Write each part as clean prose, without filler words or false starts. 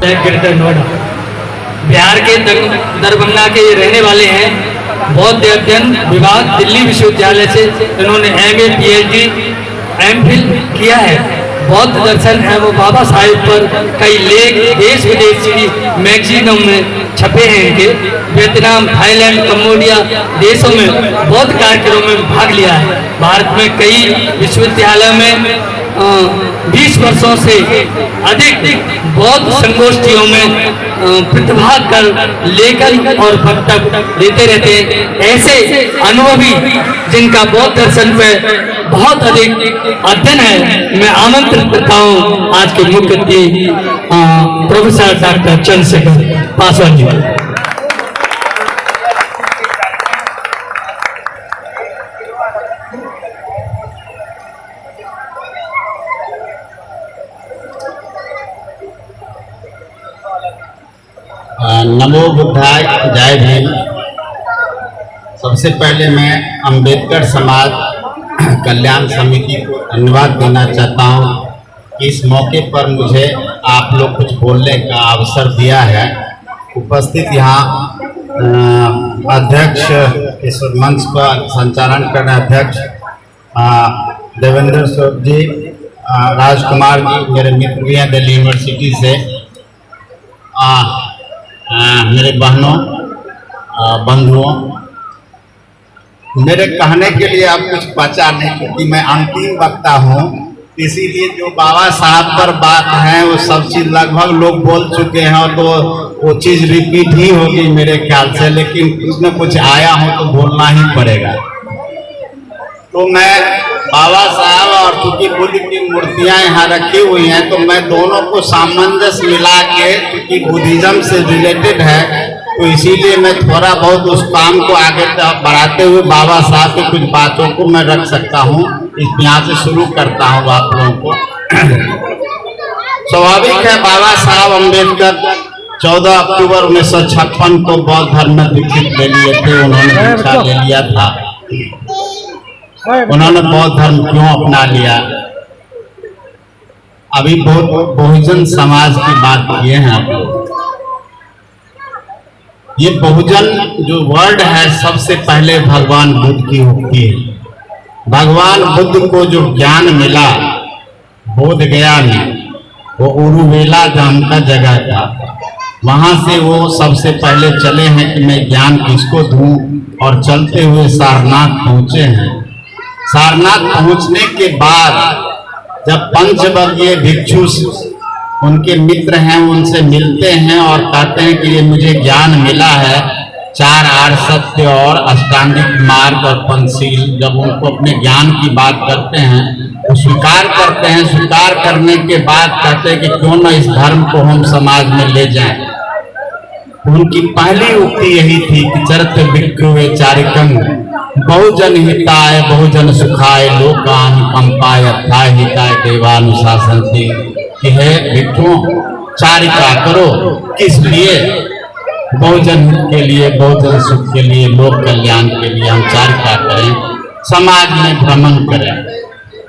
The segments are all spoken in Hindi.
है ग्रेटर नोएडा। बिहार के दरभंगा के ये रहने वाले हैं। बौद्ध अध्ययन विभाग दिल्ली विश्वविद्यालय से इन्होंने MA PhD MPhil किया है। बौद्ध दर्शन है वो बाबा साहेब पर कई लेख देश विदेश की मैगजीनों में छपे हैं इनके। वियतनाम, थाईलैंड, कंबोडिया देशों में बौद्ध कार्यक्रमों में भाग लिया है। भारत में कई विश्वविद्यालयों में 20 वर्षों से अधिक बौद्ध संगोष्ठियों में प्रतिभाग कर लेखन और वक्तव्य देते रहते हैं। ऐसे अनुभवी जिनका बौद्ध दर्शन पे बहुत अधिक अध्ययन है, मैं आमंत्रित करता हूँ आज के मुख्य अतिथि प्रोफेसर डॉक्टर चंद्रशेखर पासवान जी। नमो बुद्धाय, जय भीम। सबसे पहले मैं अंबेडकर समाज कल्याण समिति को धन्यवाद देना चाहता हूँ कि इस मौके पर मुझे आप लोग कुछ बोलने का अवसर दिया है। उपस्थित यहाँ अध्यक्ष इस मंच का संचालन करने अध्यक्ष देवेंद्र सर जी, राजकुमार जी मेरे मित्र भी हैं दिल्ली यूनिवर्सिटी से, मेरे बहनों बंधुओं, मेरे कहने के लिए अब कुछ बचा नहीं क्योंकि मैं अंतिम वक्ता हूँ। इसीलिए जो बाबा साहब पर बात है वो सब चीज़ लगभग लोग बोल चुके हैं और तो वो चीज़ रिपीट ही होगी मेरे ख्याल से, लेकिन कुछ न कुछ आया हो तो बोलना ही पड़ेगा। तो मैं बाबा साहब और चूंकि बुद्ध की मूर्तियां यहाँ रखी हुई हैं तो मैं दोनों को सामंजस्य मिला के, क्योंकि बुद्धिज्म से रिलेटेड है तो इसीलिए मैं थोड़ा बहुत उस काम को आगे बढ़ाते हुए बाबा साहब की कुछ बातों को मैं रख सकता हूँ। यहाँ से शुरू करता हूँ आप लोगों को। स्वाभाविक है, बाबा साहब अम्बेडकर 14 अक्टूबर 1956 को बौद्ध धर्म में दीक्षित ले लिए थे। उन्होंने दीक्षा ले लिया था। उन्होंने बौद्ध धर्म क्यों अपना लिया? अभी बहुजन समाज की बात किए हैं आप लोग। ये बहुजन जो वर्ड है सबसे पहले भगवान बुद्ध की होती है। भगवान बुद्ध को जो ज्ञान मिला बोध गया में, वो उरुवेला नाम का जगह था। वहां से वो सबसे पहले चले हैं कि मैं ज्ञान किसको दूं, और चलते हुए सारनाथ पहुंचे हैं। सारनाथ पहुंचने के बाद जब पंचवर्गीय भिक्षु उनके मित्र हैं उनसे मिलते हैं और कहते हैं कि ये मुझे ज्ञान मिला है, 4 आर्य सत्य और अष्टांगिक मार्ग और पंचशील। जब उनको अपने ज्ञान की बात करते हैं वो स्वीकार करते हैं। स्वीकार करने के बाद कहते हैं कि क्यों न इस धर्म को हम समाज में ले जाएं। उनकी पहली उक्ति यही थी कि चरित्र विक्रय चारिकम बहुजन हिताय बहुजन सुखाय लोकान कंपाय अथाय हिताय देवानुशासन थी कि है भिक्षुओं चारिका करो, किस लिए? बहुजन हित के लिए, बहुजन सुख के लिए, लोक कल्याण के लिए हम चारिका करें, समाज में भ्रमण करें।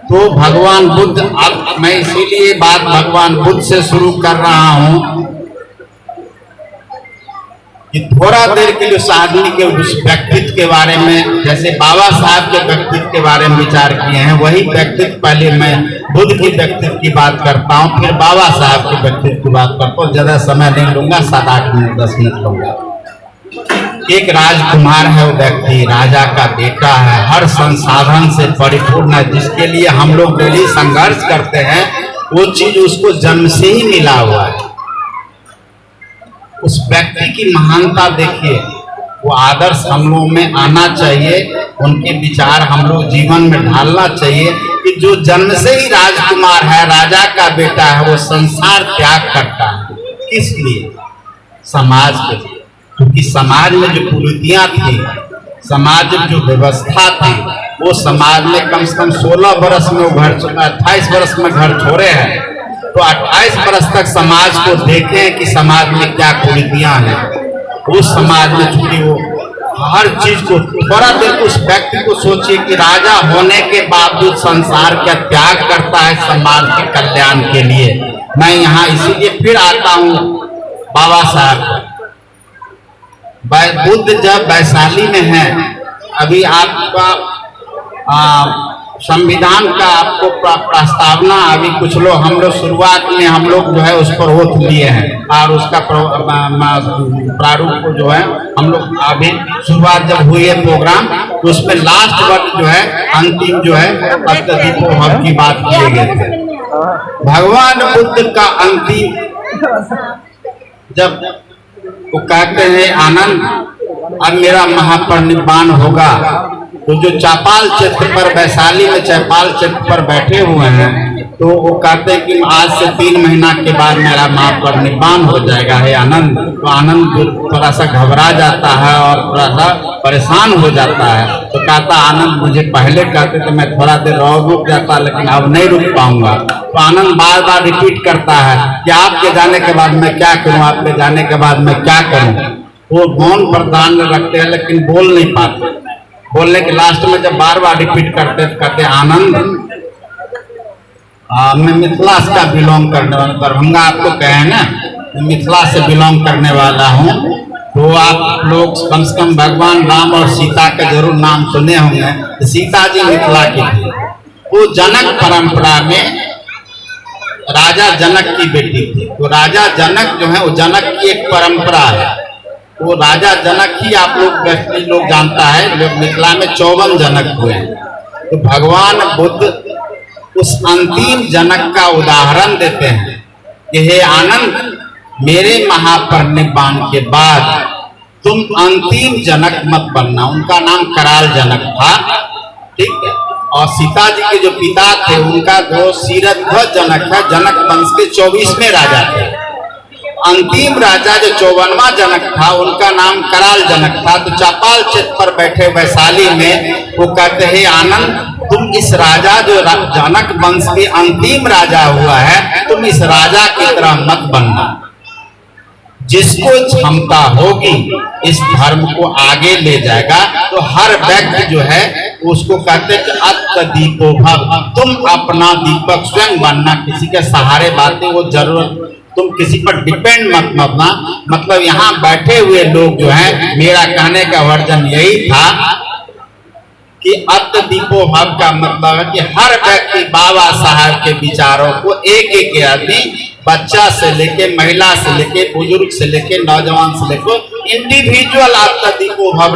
तो भगवान बुद्ध, अब मैं इसीलिए बात भगवान बुद्ध से शुरू कर रहा हूं कि थोड़ा देर के लिए उस आदमी के उस व्यक्तित्व के बारे में, जैसे बाबा साहब के व्यक्तित्व के बारे में विचार किए हैं, वही व्यक्तित्व पहले मैं बुद्ध के व्यक्तित्व की बात करता हूँ, फिर बाबा साहब के व्यक्तित्व की बात करता हूँ। ज्यादा समय नहीं लूंगा, 7-8 मिनट 10 मिनट लूंगा। एक राजकुमार है, वो व्यक्ति राजा का बेटा है, हर संसाधन से परिपूर्ण है, जिसके लिए हम लोग डेली संघर्ष करते हैं वो चीज उसको जन्म से ही मिला हुआ है। उस व्यक्ति की महानता देखिए, वो आदर्श हम लोगों में आना चाहिए, उनके विचार हम लोग जीवन में ढालना चाहिए कि जो जन्म से ही राजकुमार है, राजा का बेटा है, वो संसार त्याग करता है। किस लिए? समाज के लिए। क्योंकि समाज में जो कुरीतियां थी, समाज में जो व्यवस्था थी, वो समाज में कम से कम 16 वर्ष में वो घर 28 वर्ष में घर छोड़े हैं, तो 28 वर्ष तक समाज को देखें कि समाज में क्या कुरीतियां हैं। उस समाज में चूंकि वो हर चीज को थोड़ा देर उस व्यक्ति को सोचिए कि राजा होने के बावजूद संसार का त्याग करता है समाज के कल्याण के लिए। मैं यहाँ इसीलिए फिर आता हूँ बाबा साहब, बुद्ध जब वैशाली में है, अभी आपका संविधान का आपको प्रस्तावना अभी कुछ लोग हम लोग शुरुआत में हम लोग जो है उस पर ओथ लिए हैं और उसका प्रारूप को जो है हम लोग अभी शुरुआत जब हुई है प्रोग्राम तो उसमें लास्ट वर्ड जो है अंतिम जो है अष्टदीपोत्सव की बात किए गए थे। भगवान बुद्ध का अंतिम जब वो कहते हैं आनंद अब मेरा महापरिनिर्वाण होगा, तो जो चौपाल क्षेत्र पर वैशाली में चौपाल क्षेत्र पर बैठे हुए हैं तो वो कहते हैं कि आज से 3 महीना के बाद मेरा महापरिनिर्वाण हो जाएगा है आनंद। तो आनंद थोड़ा सा घबरा जाता है और थोड़ा सा परेशान हो जाता है, तो कहता आनंद मुझे पहले कहते तो मैं थोड़ा देर और रुक जाता लेकिन अब नहीं रुक पाऊंगा। तो आनंद बार बार रिपीट करता है कि आपके जाने के बाद मैं क्या करूं, आपके जाने के बाद मैं क्या करूं। वो मौन प्रदान रखते हैं लेकिन बोल नहीं पाते। बोलने के लास्ट में जब बार बार रिपीट करते कहते आनंद मैं मिथिला का बिलोंग करने वाला, दरभंगा आपको कहे ना, मिथिला से बिलोंग करने वाला हूँ। तो आप लोग कम से कम भगवान राम और सीता का जरूर नाम सुने होंगे। तो सीता जी मिथिला की थी, वो जनक परंपरा में राजा जनक की बेटी थी। तो राजा जनक जो है वो जनक की एक परंपरा है, वो राजा जनक ही आप लोग जानता है। लोग मिथिला में 54 जनक हुए हैं। तो भगवान बुद्ध उस अंतिम जनक का उदाहरण देते हैं कि हे आनंद मेरे महापरिनिर्वाण के बाद तुम अंतिम जनक मत बनना। उनका नाम कराल जनक था, ठीक है। और सीता जी के जो पिता थे उनका जो सीरध्वज जनक है, जनक वंश के 24वें राजा थे। अंतिम राजा जो 54वां जनक था उनका नाम कराल जनक था। तो चौपाल क्षेत्र पर बैठे वैशाली में वो कहते हैं आनंद तुम इस राजा जो जनक वंश के अंतिम राजा हुआ है, तुम इस राजा की तरह मत बनना। जिसको क्षमता होगी इस धर्म को आगे ले जाएगा। तो हर व्यक्ति जो है उसको कहते हैं कि अत्त दीपो भव, तुम अपना दीपक स्वयं बनना, किसी के सहारे बातें वो जरूरत तुम किसी पर डिपेंड मत बनना। मतलब यहाँ बैठे हुए लोग जो है, मेरा कहने का वर्जन यही था कि अत्त दीपो भव का मतलब है कि हर व्यक्ति बाबा साहब के विचारों को एक एक आदमी, बच्चा से लेके महिला से लेके बुजुर्ग से लेके नौजवान से लेके इंडिविजुअल अत्त दीपो भव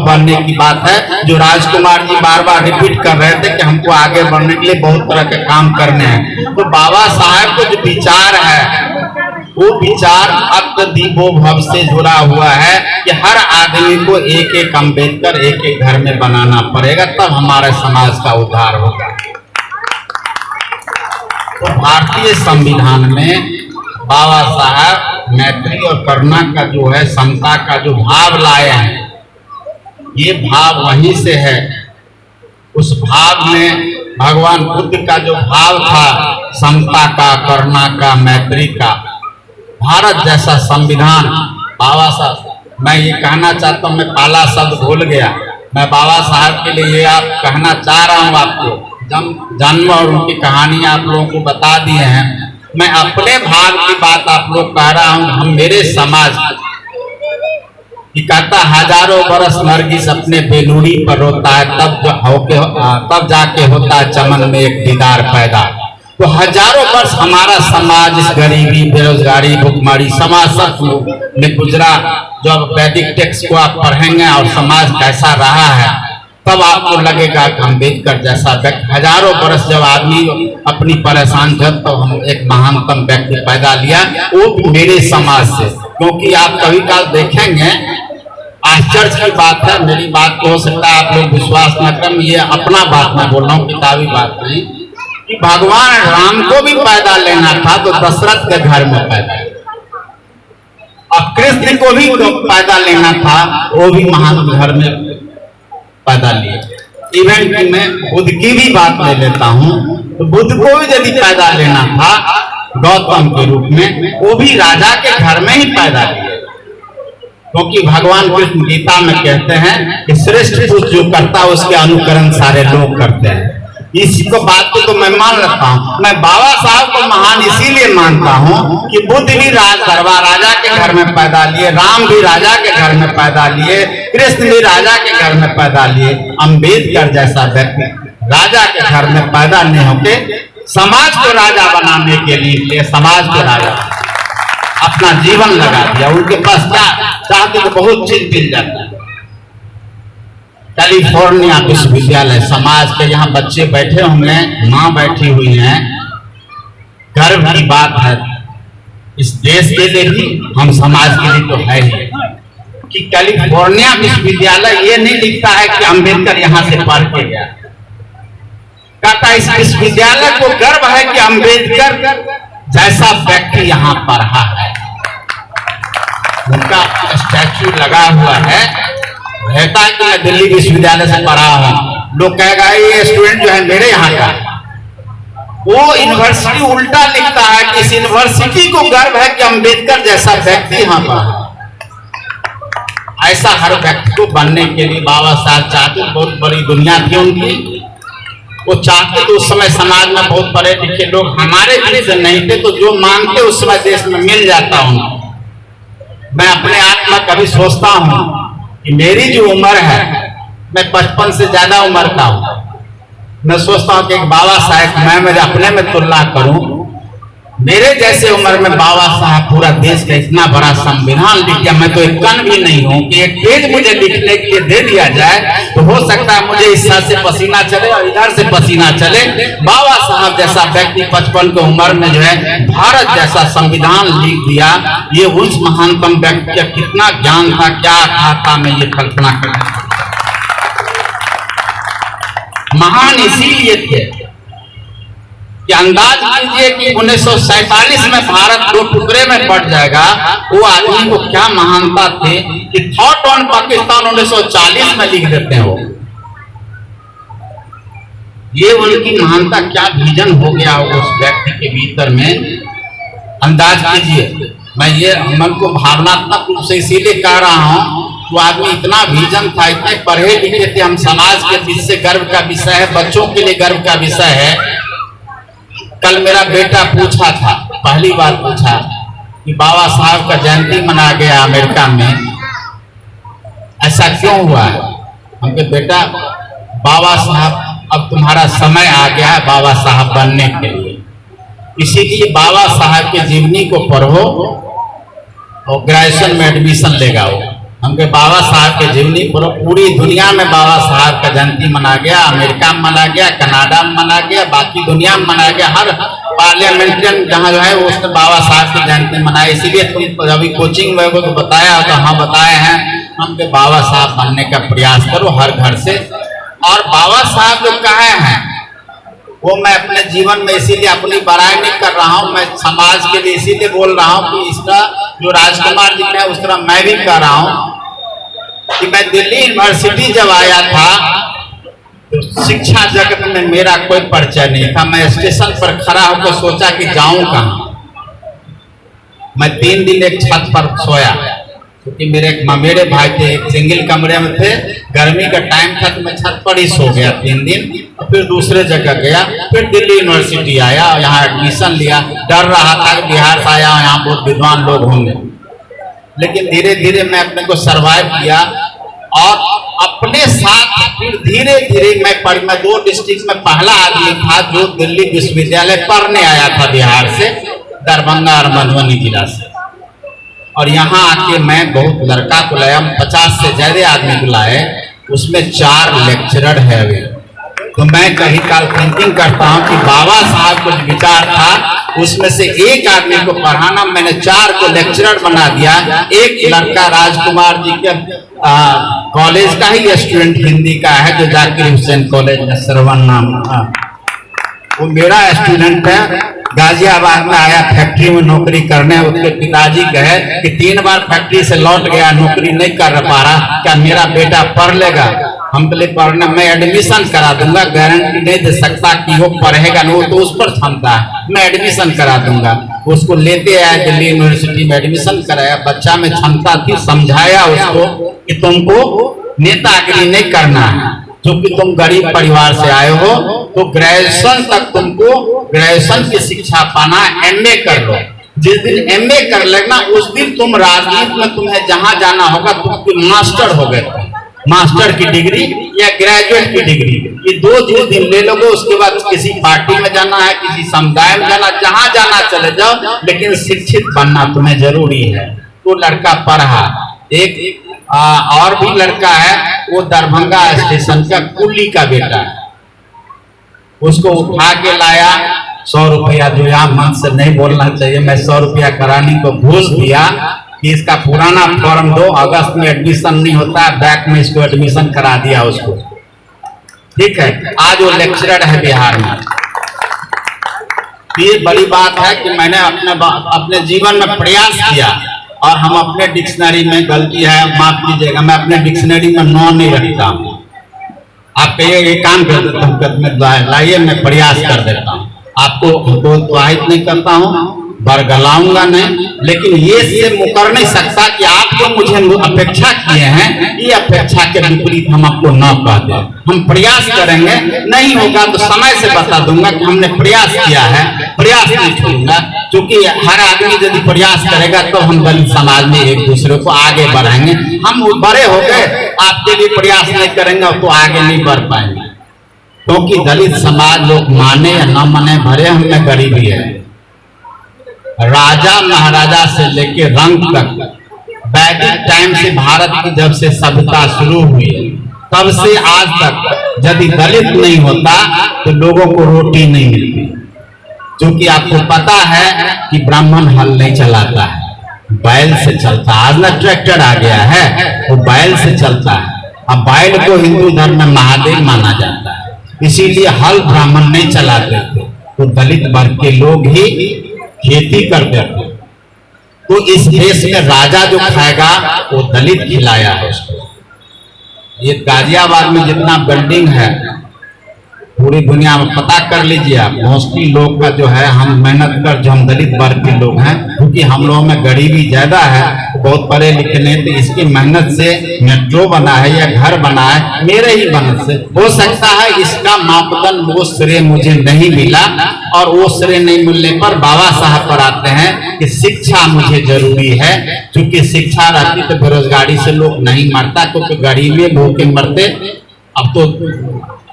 बनने की बात है, जो राजकुमार जी बार बार रिपीट कर रहे थे कि हमको आगे बढ़ने के लिए बहुत तरह के काम करने हैं। तो बाबा साहब को जो विचार है वो विचार अत्त दीपो भव से जुड़ा हुआ है कि हर आदमी को एक एक अम्बेडकर एक एक घर में बनाना पड़ेगा, तब हमारे समाज का उद्धार होगा। तो भारतीय संविधान में बाबा साहब मैत्री और करुणा का जो है, समता का जो भाव लाए हैं, ये भाव वहीं से है। उस भाव में भगवान बुद्ध का जो भाव था समता का, करुणा का, मैत्री का, भारत जैसा संविधान बाबा साहब, मैं ये कहना चाहता हूँ, मैं पहला शब्द भूल गया, मैं बाबा साहब के लिए ये आप कहना चाह रहा हूँ। आपको जन्म और उनकी कहानी आप लोगों को बता दिए हैं। मैं अपने भाग की बात आप लोग कह रहा हूँ। हम मेरे समाज की कहता हजारों बरस नरगिस अपने बेलूड़ी पर रोता है, तब जाके होता है चमन में एक दीदार पैदा। तो हजारों वर्ष हमारा समाज इस गरीबी, बेरोजगारी, भुखमरी समाज सब में गुजरा। जब वैदिक टेक्स्ट को आप पढ़ेंगे और समाज कैसा रहा है, तब आपको लगेगा कि अम्बेडकर जैसा व्यक्ति हजारों वर्ष जब आदमी अपनी परेशान थे, तो हम एक महानतम व्यक्ति पैदा लिया, वो भी मेरे समाज से। क्योंकि आप कभी काल देखेंगे, आश्चर्य की बात है, मेरी बात को हो सकता है आप लोग विश्वास न करें, ये अपना बात मैं बोल रहा हूँ, किताबी बात नहीं, कि भगवान राम को भी पैदा लेना था तो दशरथ के घर में पैदा, और कृष्ण को भी पैदा लेना था, वो भी महान घर में पैदा लिए। इवन कि मैं बुद्ध की भी बात ले लेता हूँ, तो बुद्ध को भी यदि पैदा लेना था गौतम के रूप में, वो भी राजा के घर में ही पैदा लिए। क्योंकि भगवान कृष्ण गीता में कहते हैं कि श्रेष्ठ पुरुष जो करता है उसके अनुकरण सारे लोग करते हैं। इसी को बात को तो मैं मान लेता हूँ। मैं बाबा साहब को महान इसीलिए मानता हूँ कि बुद्ध भी राज दरबार राजा के घर में पैदा लिए, राम भी राजा के घर में पैदा लिए, कृष्ण भी राजा के घर में पैदा लिए। अम्बेडकर जैसा व्यक्ति राजा के घर में पैदा नहीं होके समाज को राजा बनाने के लिए समाज को राजा अपना जीवन लगा दिया। उनके पास क्या चाहते तो बहुत चीज मिल जाता है। कैलिफोर्निया विश्वविद्यालय, समाज के यहाँ बच्चे बैठे होंगे, माँ बैठी हुई हैं, गर्व की बात है इस देश के लिए भी, हम समाज के लिए तो है ही कि कैलिफोर्निया विश्वविद्यालय ये नहीं लिखता है कि अम्बेडकर यहाँ से पढ़ के गया। कहता इस विश्वविद्यालय को गर्व है कि अम्बेडकर जैसा व्यक्ति यहाँ पढ़ा है। उनका स्टैच्यू लगा हुआ है, कहता है कि मैं दिल्ली विश्वविद्यालय से पढ़ा हूं। लोग कहेगा ये स्टूडेंट जो है मेरे यहाँ का, वो यूनिवर्सिटी उल्टा लिखता है कि इस यूनिवर्सिटी को गर्व है कि अम्बेडकर जैसा व्यक्ति यहाँ पढ़ा। ऐसा हर व्यक्ति को बनने के लिए बाबा साहब चाहते, बहुत बड़ी दुनिया थी उनकी, वो चाहते तो उस समय समाज में बहुत पढ़े लिखे लोग हमारे बीच से नहीं थे, तो जो मांगते उस समय देश में मिल जाता उनको। मैं अपने आप में कभी सोचता हूँ कि मेरी जो उम्र है, मैं 55 से ज्यादा उम्र का हूँ। मैं सोचता हूँ कि एक बाबा साहब, मैं मेरे अपने में तुलना करूँ, मेरे जैसे उम्र में बाबा साहब पूरा देश का इतना बड़ा संविधान लिख दिया। मैं तो एक कण भी नहीं हूँ कि एक पेज मुझे लिखने के लिए दे दिया जाए, तो हो सकता है मुझे इस साल से पसीना चले और इधर से पसीना चले। बाबा साहब जैसा व्यक्ति 55 की उम्र में जो है भारत जैसा संविधान लिख दिया, ये उस महानतम व्यक्ति का कितना ज्ञान था, क्या था, मैं ये कल्पना कर। महान इसीलिए थे कि अंदाज कीजिए कि 1947 में भारत 2 टुकड़े में पड़ जाएगा। वो आदमी को क्या महानता थे कि थॉट ऑन पाकिस्तान 1940 में लिख देते हैं वो। ये उनकी महानता, क्या विजन हो गया उस व्यक्ति के भीतर में, अंदाज कीजिए। मैं ये मन को भावनात्मक रूप से इसीलिए कह रहा हूँ, वो आदमी इतना विजन था, इतने पढ़े लिखे थे। हम समाज के बीच से गर्व का विषय है, बच्चों के लिए गर्व का विषय है। कल मेरा बेटा पूछा था, पहली बार पूछा कि बाबा साहब का जयंती मना गया अमेरिका में, ऐसा क्यों हुआ है? हमके बेटा, बाबा साहब अब तुम्हारा समय आ गया है बाबा साहब बनने के लिए, इसीलिए बाबा साहब के जीवनी को पढ़ो और ग्रेजुएशन में एडमिशन लेगा। हमके बाबा साहब के जीवनी पढ़ो। पूरी दुनिया में बाबा साहब का जयंती मना गया, अमेरिका में मना गया, कनाडा में मना गया, बाकी दुनिया में मना गया। हर पार्लियामेंट्रियन जहाँ जो है वो उसने बाबा साहब की जयंती मनाई। इसीलिए तुम अभी कोचिंग में तो बताया, तो हाँ बताए हैं, हमके बाबा साहब बनने का प्रयास करो हर घर से। और बाबा साहब जो कहे हैं वो मैं अपने जीवन में इसीलिए अपनी बड़ाई नहीं कर रहा हूँ, मैं समाज के लिए इसीलिए बोल रहा हूँ कि इसका जो राजकुमार जी है उस तरह मैं भी कर रहा हूँ कि मैं दिल्ली यूनिवर्सिटी जब आया था तो शिक्षा जगत में मेरा कोई परिचय नहीं था। मैं स्टेशन पर खड़ा होकर सोचा कि जाऊं कहाँ। मैं 3 दिन एक छत पर सोया, क्योंकि मेरे भाई थे, एक सिंगल कमरे में थे, गर्मी का टाइम था, तो मैं छत पर ही सो गया 3 दिन। और फिर दूसरे जगह गया, फिर दिल्ली यूनिवर्सिटी आया, यहाँ एडमिशन लिया। डर रहा था कि बिहार से आया, यहाँ बहुत विद्वान लोग होंगे, लेकिन धीरे धीरे मैं अपने को सरवाइव किया। और अपने साथ फिर धीरे धीरे मैं 2 डिस्ट्रिक्ट में पहला आदमी था जो दिल्ली विश्वविद्यालय पढ़ने आया था बिहार से, दरभंगा और मधुबनी जिला से। और यहाँ आके मैं बहुत लड़का को लाया, 50 से ज्यादा आदमी को लाए, उसमें 4 लेक्चरर है अभी। तो मैं कहीं काल थिंकिंग करता हूँ कि बाबा साहब को विचार था उसमें से एक आदमी को पढ़ाना, मैंने 4 को लेक्चरर बना दिया। एक लड़का राजकुमार जी के कॉलेज का ही स्टूडेंट हिंदी का है, जो जाकिर हुसैन कॉलेज में, श्रवण नाम, वो मेरा स्टूडेंट है। गाजियाबाद में आया फैक्ट्री में नौकरी करने, उसके पिताजी कहे कि 3 बार फैक्ट्री से लौट गया, नौकरी नहीं कर पा रहा, क्या मेरा बेटा पढ़ लेगा? हम पहले पढ़ने, मैं एडमिशन करा दूंगा, गारंटी नहीं दे सकता कि वो पढ़ेगा, वो तो उस पर क्षमता है, मैं एडमिशन करा दूंगा। उसको लेते आया, दिल्ली यूनिवर्सिटी में एडमिशन कराया। बच्चा में क्षमता थी, समझाया उसको कि तुमको नेतागिरी नहीं करना है, क्योंकि तुम गरीब परिवार से आए हो, तो ग्रेजुएशन तक तुमको ग्रेजुएशन की शिक्षा पाना, एमए कर लो। जिस दिन एमए कर लेना उस दिन तुम राजनीति में तुम्हें जहां जाना होगा, तुम मास्टर हो गए, मास्टर की डिग्री या ग्रेजुएट की डिग्री, ये दो जिस दिन ले लोगे उसके बाद किसी पार्टी में जाना है, किसी समुदाय में जाना, जहां जाना चले जाओ, लेकिन शिक्षित बनना तुम्हें जरूरी है। तो लड़का पढ़ा। एक और भी लड़का है, वो दरभंगा स्टेशन का कुल्ली का बेटा है, उसको उठा के लाया 100 रुपया, जो यहाँ मन से नहीं बोलना चाहिए, मैं 100 रुपया कराने को घूस दिया कि इसका पुराना फॉर्म दो, अगस्त में एडमिशन नहीं होता, बैक में इसको एडमिशन करा दिया उसको। ठीक है, आज वो लेक्चरर है बिहार में। ये बड़ी बात है कि मैंने अपने जीवन में प्रयास किया, और हम अपने डिक्शनरी में, गलती है माफ कीजिएगा, मैं अपने डिक्शनरी में 9 नहीं रखता हूँ। आप कहिए काम कर देता हूँ, लाइए मैं प्रयास कर देता हूँ, आपको प्रोत्साहित नहीं करता हूँ, बरगलाऊंगा नहीं, लेकिन ये से मुकर नहीं सकता कि आप जो मुझे अपेक्षा किए हैं, ये अपेक्षा के विपरीत हम आपको न कह दें। हम प्रयास करेंगे, नहीं होगा तो समय से बता दूंगा कि हमने प्रयास किया है, प्रयास नहीं छोड़ूंगा, क्योंकि हर आदमी यदि प्रयास करेगा तो हम दलित समाज में एक दूसरे को आगे बढ़ाएंगे। हम बड़े हो गए, आपके लिए प्रयास नहीं करेंगे तो आगे नहीं बढ़ पाएंगे, क्योंकि दलित समाज लोग माने या न माने, भरे हमें गरीबी है। राजा महाराजा से लेके रंग तक, वैदिक टाइम से भारत की जब से सभ्यता शुरू हुई है, तब से आज तक यदि दलित नहीं होता तो लोगों को रोटी नहीं मिलती। क्योंकि आपको पता है कि ब्राह्मण हल नहीं चलाता है, बैल से चलता है। आज ना ट्रैक्टर आ गया है, वो बैल से चलता है। अब बैल को हिंदू धर्म में महादेव माना जाता है, इसीलिए हल ब्राह्मण नहीं चलाते थे, तो दलित वर्ग के लोग ही खेती करते थे। तो इस देश में राजा जो खाएगा वो दलित खिलाया है उसको। ये गाजियाबाद में जितना बिल्डिंग है, पूरी दुनिया में पता कर लीजिए आप, मोस्टली लोग का जो है, हम मेहनत कर, जो हम दलित वर्ग के लोग हैं, क्योंकि हम लोगों में गरीबी ज्यादा है, बहुत पढ़े लिखे नहीं, तो इसकी मेहनत से मेट्रो बना है या घर बना है, मेरे ही मेहनत से। हो सकता है इसका मापदंड, वो श्रेय मुझे नहीं मिला, और वो श्रेय नहीं मिलने पर बाबा साहब पर आते हैं कि शिक्षा मुझे जरूरी है, क्योंकि शिक्षा रहती तो बेरोजगारी से लोग नहीं मरता, क्योंकि गरीबी भूखे मरते। अब तो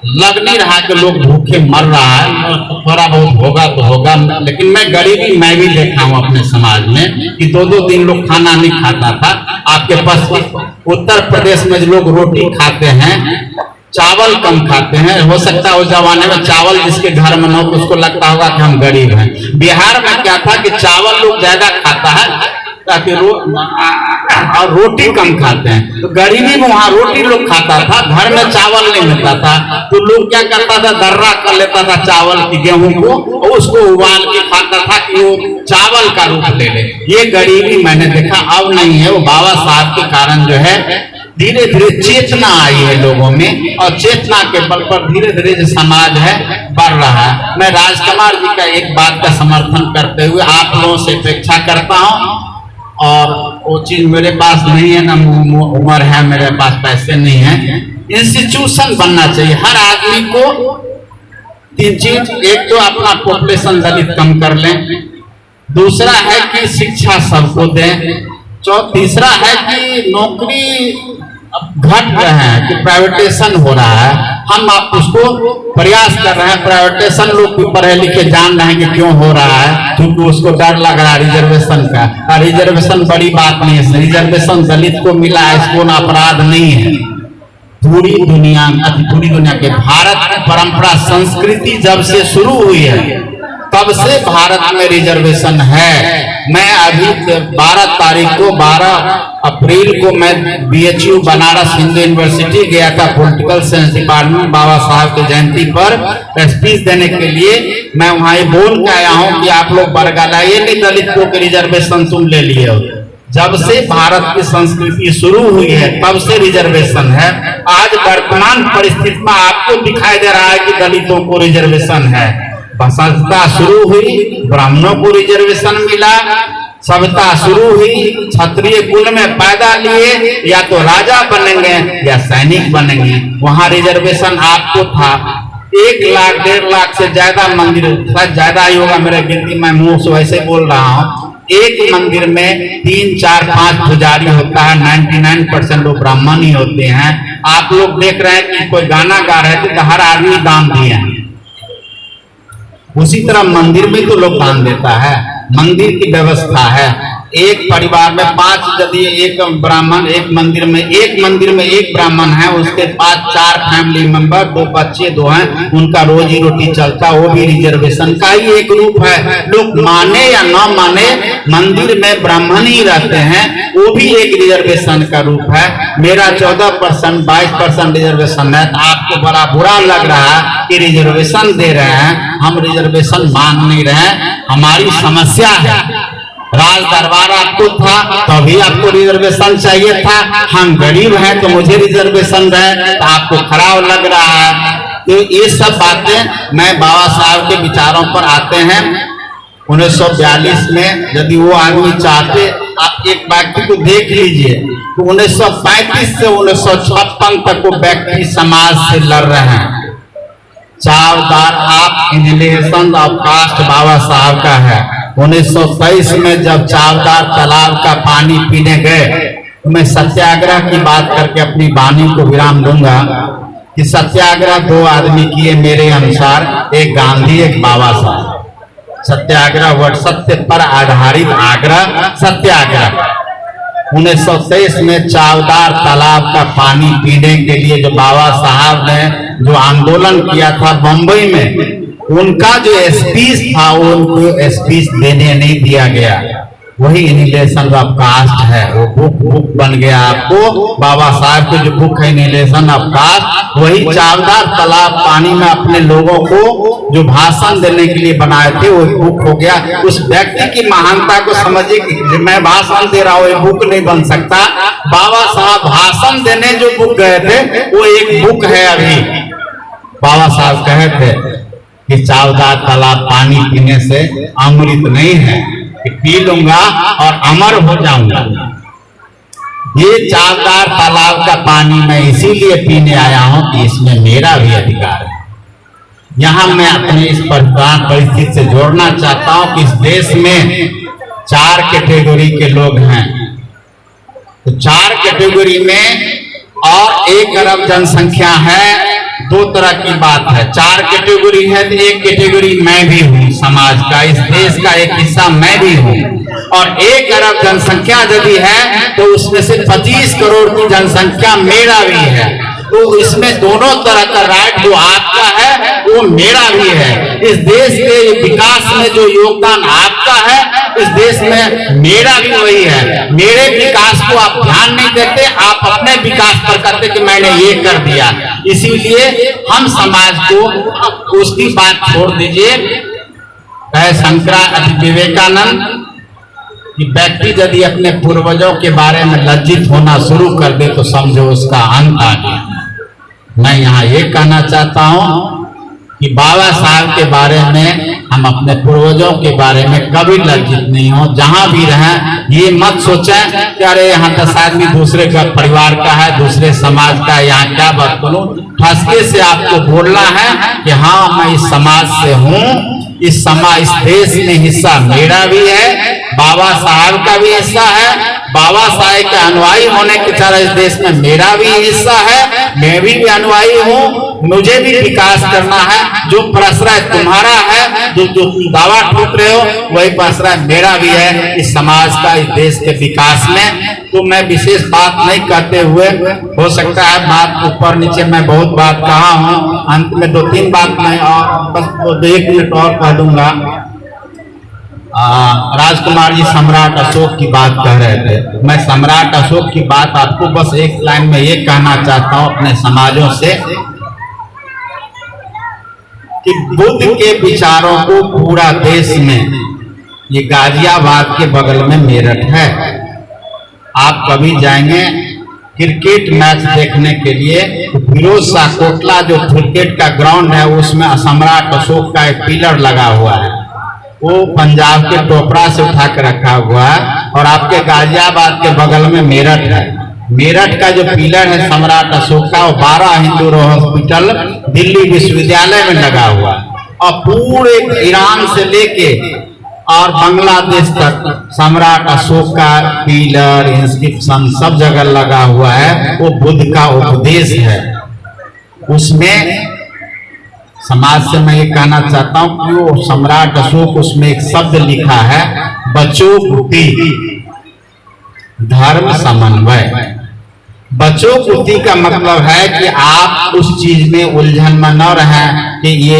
लग नहीं रहा कि लोग भूखे मर रहा है, थोड़ा बहुत होगा तो होगा, लेकिन मैं गरीबी मैं भी देखा हूँ अपने समाज में कि 2-2 दिन लोग खाना नहीं खाता था। आपके पास उत्तर प्रदेश में लोग रोटी खाते हैं, चावल कम खाते हैं। हो सकता है उस जमाने में चावल जिसके घर में न हो उसको लगता होगा कि हम गरीब हैं। बिहार में क्या था कि चावल लोग ज्यादा खाता है ताकि और रोटी कम खाते हैं, तो गरीबी में वहाँ रोटी लोग खाता था, घर में चावल नहीं मिलता था, तो लोग क्या करता था, दर्रा कर लेता था चावल की, गेहूं को, और उसको उबाल के खाता था कि वो चावल का रूप ले ले। ये गरीबी मैंने देखा, अब नहीं है। वो बाबा साहब के कारण जो है धीरे धीरे चेतना आई है लोगों में, और चेतना के बल पर धीरे धीरे जो समाज है बढ़ रहा है। मैं राजकुमार जी का एक बात का समर्थन करते हुए आप लोगों से अपेक्षा करता हूँ, और वो चीज मेरे पास नहीं है, ना उम्र है मेरे पास, पैसे नहीं है। इंस्टीट्यूशन बनना चाहिए हर आदमी को। 3 चीज, एक तो अपना पॉपुलेशन दलित कम कर लें, दूसरा है कि शिक्षा सबको दें, तीसरा है कि नौकरी अब घट रहे हैं कि प्राइवेटेशन हो रहा है, हम आप उसको प्रयास कर रहे हैं। प्राइवेटेशन लोग पढ़े लिखे जान रहे हैं कि क्यों हो रहा है, क्योंकि उसको डर लग रहा है रिजर्वेशन का। रिजर्वेशन बड़ी बात नहीं है, रिजर्वेशन दलित को मिला है, इसको अपराध नहीं है। पूरी दुनिया के भारत की परंपरा संस्कृति जब से शुरू हुई है तब से भारत में रिजर्वेशन है। मैं अभी 12 तारीख को 12 अप्रैल को मैं BHU बनारस हिंदू यूनिवर्सिटी गया था, पॉलिटिकल साइंस डिपार्टमेंट, बाबा साहब की जयंती पर स्पीच देने के लिए। मैं वहाँ ये बोल के आया हूँ कि आप लोग बरगलाइए नहीं दलितों के रिजर्वेशन तुम ले लिए हो। जब से भारत की संस्कृति शुरू हुई है तब से रिजर्वेशन है। आज वर्तमान परिस्थिति में आपको दिखाई दे रहा है कि दलितों को रिजर्वेशन है। सभ्यता शुरू हुई, ब्राह्मणों को रिजर्वेशन मिला, सभ्यता शुरू हुई, क्षत्रिय कुल में पैदा लिए, या तो राजा बनेंगे या सैनिक बनेंगे। वहां रिजर्वेशन आपको था। 1 लाख 1.5 लाख से ज्यादा मंदिर, शायद ज्यादा ही होगा, मेरे गिनती मैं मुंह से वैसे बोल रहा हूँ। एक मंदिर में 3, 4, 5 पुजारी होता है, 99% वो ब्राह्मण ही होते हैं। आप लोग देख रहे हैं कि कोई गाना गा रहे थे तो हर आदमी दान दिया। उसी तरह मंदिर में तो लोग दान देता है, मंदिर की व्यवस्था है। एक परिवार में 5, यदि एक ब्राह्मण एक मंदिर में एक ब्राह्मण है, उसके पास 4 फैमिली मेंबर, 2 बच्चे 2 हैं, उनका रोजी रोटी चलता, वो भी रिजर्वेशन का ही एक रूप है। लोग माने या ना माने, मंदिर में ब्राह्मण ही रहते हैं, वो भी एक रिजर्वेशन का रूप है। मेरा 14%, 22% रिजर्वेशन है, तो आपको बड़ा बुरा लग रहा है कि रिजर्वेशन दे रहे हैं। हम रिजर्वेशन मांग नहीं रहे, हमारी समस्या है। राज दरबार आपको था तभी आपको रिजर्वेशन चाहिए था, हम गरीब हैं तो मुझे रिजर्वेशन है, तो आपको खराब लग रहा है। तो ये सब बातें मैं बाबा साहब के विचारों पर आते हैं। 1942 में यदि वो आदमी चाहते, आप एक व्यक्ति को देख लीजिए तो 1935 से 1956 तक वो व्यक्ति समाज से लड़ रहे हैं। चावदार आप इनहेलेशन ऑफ कास्ट बाबा साहब का है। 1923 में जब चावदार तालाब का पानी पीने गए, तो मैं सत्याग्रह की बात करके अपनी वाणी को विराम दूंगा कि सत्याग्रह 2 आदमी किए मेरे अनुसार, एक गांधी एक बाबा साहब। सत्याग्रह वर्ड सत्य पर आधारित आग्रह सत्याग्रह। 1923 में चावदार तालाब का पानी पीने के लिए जो बाबा साहब ने जो आंदोलन किया था बंबई में, उनका जो स्पीच था वो उनको स्पीच देने नहीं दिया गया। वही इनहेलेशन ऑफ कास्ट है, वो बुक बन गया। आपको बाबा साहब की जो बुक है इनहेलेशन ऑफ कास्ट, वही चावदार तालाब पानी में अपने लोगों को जो भाषण देने के लिए बनाए थे वो बुक हो गया। उस व्यक्ति की महानता को समझिए कि मैं भाषण दे रहा हूँ, ये बुक नहीं बन सकता। बाबा साहब भाषण देने जो बुक गए थे वो एक बुक है। अभी बाबा साहब कहे थे कि चावदार तालाब पानी पीने से अमृत नहीं है, कि पी लूंगा और अमर हो जाऊंगा। ये चावदार तालाब का पानी मैं इसीलिए पीने आया हूं कि इसमें मेरा भी अधिकार है। यहां मैं अपने इस परिस्थिति से जोड़ना चाहता हूं कि इस देश में 4 कैटेगरी के लोग हैं। तो 4 कैटेगरी में और 1 अरब जनसंख्या है, 2 तरह की बात है। 4 कैटेगरी है तो 1 कैटेगरी मैं भी हूँ, समाज का, इस देश का एक हिस्सा मैं भी हूँ। और 1 अरब जनसंख्या यदि है तो उसमें से 25 करोड़ की जनसंख्या मेरा भी है। तो इसमें दोनों तरह का राइट जो आपका है वो मेरा भी है। इस देश के विकास में जो योगदान आपका है, इस देश में मेरा भी वही है। मेरे विकास को आप ध्यान नहीं देते, आप अपने विकास पर करते कि मैंने ये कर दिया। इसीलिए हम समाज को उसकी बात छोड़ दीजिए। विवेकानंद कि व्यक्ति यदि अपने पूर्वजों के बारे में लज्जित होना शुरू कर दे तो समझो उसका अंत आ गया। मैं यहाँ ये कहना चाहता हूँ कि बाबा साहब के बारे में, हम अपने पूर्वजों के बारे में कभी लज्जित नहीं हो। जहां भी रहें ये मत सोचें कि अरे यहाँ 10 आदमी दूसरे का परिवार का है, दूसरे समाज का है, यहाँ क्या बात करूं। ठसके से आपको बोलना है कि हाँ मैं इस समाज से हूँ, इस देश में हिस्सा मेरा भी है, बाबा साहब का भी हिस्सा है, बाबा साहब के अनुयायी होने के कारण इस देश में मेरा भी हिस्सा है, मैं भी अनुयायी हूँ। मुझे भी विकास करना है। जो प्रश्रय तुम्हारा है, जो दावा ठोक रहे हो, वही प्रश्रय मेरा भी है इस समाज का, इस देश के विकास में। तो मैं विशेष बात नहीं करते हुए, हो सकता है बात ऊपर नीचे मैं बहुत बात कहा हूँ, अंत में 2-3 बात मैं और बस 1 मिनट और कह दूंगा। राजकुमार जी सम्राट अशोक की बात कह रहे थे। मैं सम्राट अशोक की बात आपको बस एक लाइन में ये कहना चाहता हूँ अपने समाजों से कि बुद्ध के विचारों को पूरा देश में, ये गाजियाबाद के बगल में मेरठ है, आप कभी जाएंगे क्रिकेट मैच देखने के लिए फिरोज शाह कोटला जो क्रिकेट का ग्राउंड है उसमें सम्राट अशोक का एक पिलर लगा हुआ है, वो पंजाब के टोपरा से उठा कर रखा हुआ है। और आपके गाजियाबाद के बगल में मेरठ है, मेरठ का जो पिलर है सम्राट अशोक का, वो 12 हिंदू हॉस्पिटल दिल्ली विश्वविद्यालय में लगा हुआ है। और पूरे ईरान से लेके और बांग्लादेश तक सम्राट अशोक का पिलर इंस्क्रिप्शन सब जगह लगा हुआ है। वो बुद्ध का उपदेश है। उसमें समाज से मैं ये कहना चाहता हूं कि वो सम्राट अशोक, उसमें एक शब्द लिखा है बचोपुति, धर्म समन्वय। बचोपुति का मतलब है कि आप उस चीज में उलझन में न रहें कि ये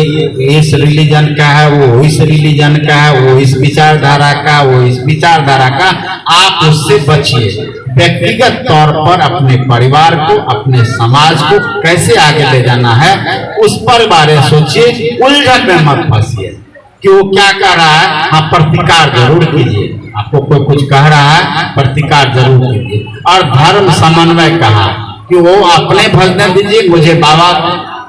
इस रिलीजन का है, वो इस रिलीजन का है, वो इस विचारधारा का, वो इस विचारधारा का। आप उससे बचिए। व्यक्तिगत तौर पर अपने परिवार को, अपने समाज को कैसे आगे ले जाना है उस पर बारे सोचिए, उलझन में मत फंसिए कि वो क्या कह रहा है। हाँ, प्रतिकार जरूर कीजिए। आपको कोई कुछ कह रहा है, प्रतिकार जरूर कीजिए। और धर्म समन्वय कहा कि वो अपने भजने दीजिए, मुझे बाबा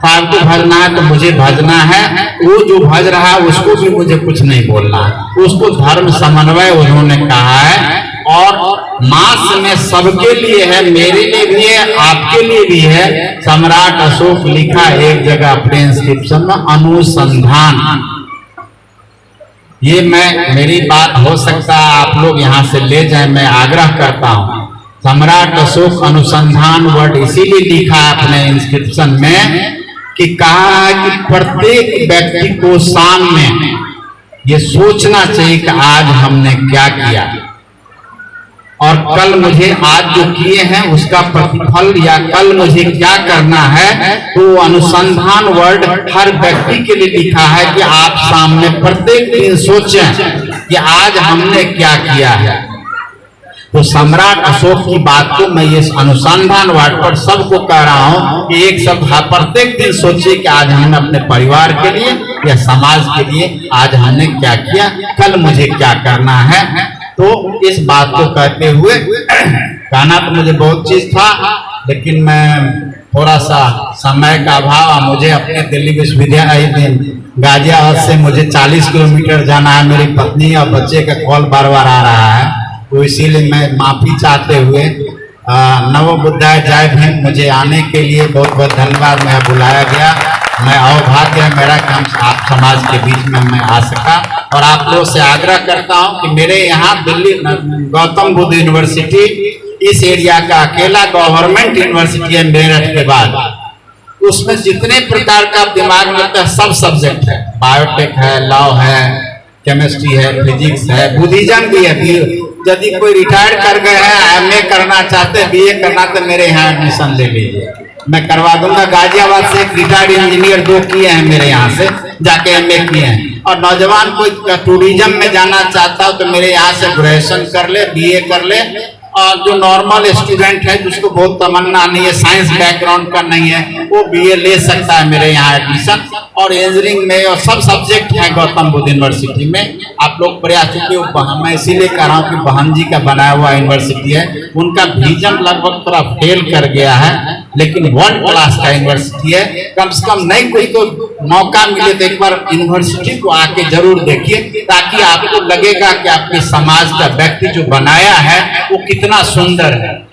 साहब को भजना है तो मुझे भजना है, वो जो भज रहा है उसको भी मुझे कुछ नहीं बोलना है। उसको धर्म समन्वय उन्होंने कहा है। और मास में सबके लिए है, मेरे लिए भी है, आपके लिए भी है। सम्राट अशोक लिखा एक जगह अपने इंस्क्रिप्शन में, अनुसंधान। ये मेरी बात हो सकता है आप लोग यहाँ से ले जाए, मैं आग्रह करता हूँ। सम्राट अशोक अनुसंधान वर्ड इसीलिए लिखा है अपने इंस्क्रिप्शन में कि कहा है कि प्रत्येक व्यक्ति को सामने ये सोचना चाहिए कि आज हमने क्या किया और कल मुझे आज जो किए हैं उसका प्रतिफल या कल मुझे क्या करना है। तो अनुसंधान वर्ड हर व्यक्ति के लिए लिखा है कि आप सामने प्रत्येक दिन सोचें कि आज हमने क्या किया है। तो सम्राट अशोक की बात को मैं ये अनुसंधान वर्ड पर सबको कह रहा हूं कि एक सब प्रत्येक दिन सोचिए कि आज हमने अपने परिवार के लिए या समाज के लिए आज हमने क्या किया, कल मुझे क्या करना है। तो इस बात को कहते हुए कहना तो मुझे बहुत चीज था, लेकिन मैं थोड़ा सा समय का अभाव, मुझे अपने दिल्ली विश्वविद्यालय गाजियाबाद से मुझे 40 किलोमीटर जाना है। मेरी पत्नी और बच्चे का कॉल बार बार आ रहा है, तो इसीलिए मैं माफी चाहते हुए नवो बुद्धाय जय भीम, मुझे आने के लिए बहुत बहुत धन्यवाद। मैं बुलाया गया, मैं अवभाग्य है मेरा काम आप समाज के बीच में मैं आ सका। और आप लोगों से आग्रह करता हूं कि मेरे यहाँ दिल्ली गौतम बुद्ध यूनिवर्सिटी इस एरिया का अकेला गवर्नमेंट यूनिवर्सिटी है मेरठ के बाद। उसमें जितने प्रकार का दिमाग में लगता है सब सब्जेक्ट है, बायोटेक है, लॉ है, केमिस्ट्री है, फिजिक्स है, बुद्धिज्म भी है। यदि कोई रिटायर कर गए हैं, एमए करना चाहते हैं, बीए करना, तो मेरे यहाँ एडमिशन ले लीजिए, मैं करवा दूंगा। गाजियाबाद से एक रिटायर्ड इंजीनियर 2 किए हैं मेरे यहाँ से जाके एमए किए हैं। और नौजवान कोई टूरिज्म में जाना चाहता हो तो मेरे यहाँ से ग्रेजुएशन कर ले, बीए कर ले। और जो नॉर्मल स्टूडेंट है जिसको बहुत तमन्ना नहीं है, साइंस बैकग्राउंड का नहीं है, वो बीए ले सकता है मेरे यहाँ एडमिशन। और इंजीनियरिंग में और सब सब्जेक्ट है गौतम बुद्ध यूनिवर्सिटी में। आप लोग प्रयास, चूंकि मैं इसीलिए कह रहा हूँ कि बहन जी का बनाया हुआ यूनिवर्सिटी है, उनका विजन लगभग थोड़ा फेल कर गया है, लेकिन वर्ल्ड क्लास का यूनिवर्सिटी है। कम से कम नहीं कोई तो मौका मिले तो एक बार यूनिवर्सिटी को आके जरूर देखिए, ताकि आपको लगेगा कि आपके समाज का व्यक्ति जो बनाया है वो कितना सुंदर है।